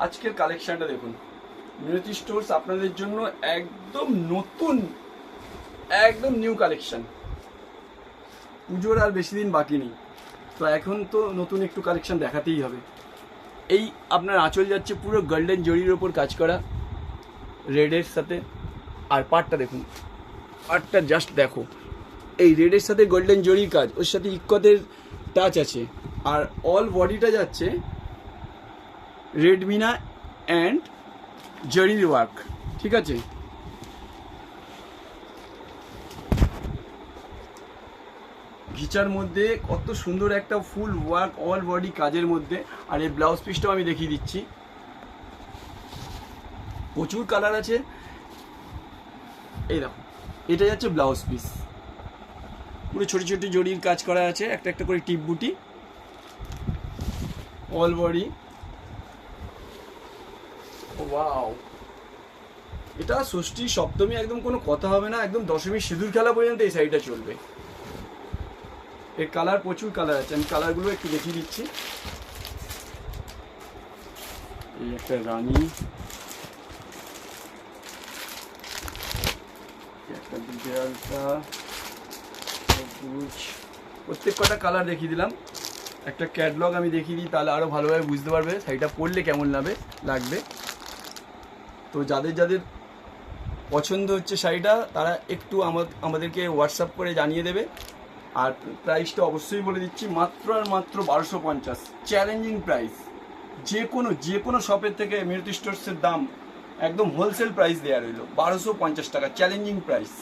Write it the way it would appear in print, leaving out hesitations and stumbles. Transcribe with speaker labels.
Speaker 1: আজকের কালেকশনটা দেখুন, মিনতি স্টোর্স আপনাদের জন্য একদম নতুন, একদম নিউ কালেকশন। পুজোর আর বেশি দিন বাকি নেই, তো এখন তো নতুন একটু কালেকশন দেখাতেই হবে। এই আপনার আঁচল যাচ্ছে পুরো গোল্ডেন জরির ওপর কাজ করা, রেডের সাথে। আর পাটটা দেখুন, পাটটা জাস্ট দেখো, এই রেডের সাথে গোল্ডেন জরির কাজ, ওর সাথে ইক্কতের টাচ আছে। আর অল বডিটা যাচ্ছে রেড মিনা অ্যান্ড জরির ওয়ার্ক, ঠিক আছে। ঘিচার মধ্যে কত সুন্দর একটা ফুল ওয়ার্ক, অল বডি কাজের মধ্যে। আর এই ব্লাউজ পিসটাও আমি দেখিয়ে দিচ্ছি, প্রচুর কালার আছে। এই দেখো, এটা যাচ্ছে ব্লাউজ পিস, পুরো ছোট ছোট জরির কাজ করা আছে, একটা একটা করে টিপ বুটি, অল বডি। ওয়াও, এটা ষষ্ঠী সপ্তমী একদম কোনো কথা হবে না, একদম দশমী সিঁদুর খেলা পর্যন্ত এই শাড়িটা চলবে। এর কালার, প্রচুর কালার আছে, আমি কালারগুলো একটু দেখিয়ে দিচ্ছি। এই একটা রানী, একটা বিড়ালটা, সবুজ, প্রত্যেক কটা কালার দেখিয়ে দিলাম। একটা ক্যাটলগ আমি দেখিয়ে দিই, তাহলে আরও ভালোভাবে বুঝতে পারবে শাড়িটা পরলে কেমন লাগবে। তো যাদের যাদের পছন্দ হচ্ছে শাড়িটা, তারা একটু আমাদেরকে হোয়াটসঅ্যাপ করে জানিয়ে দেবে। আর প্রাইসটা অবশ্যই বলে দিচ্ছি, মাত্র আর মাত্র 1250, চ্যালেঞ্জিং প্রাইস। যে কোনো শপের থেকে মিনতি স্টোর্সের দাম একদম হোলসেল প্রাইস দেওয়া রইল, 1250 টাকা, চ্যালেঞ্জিং প্রাইস।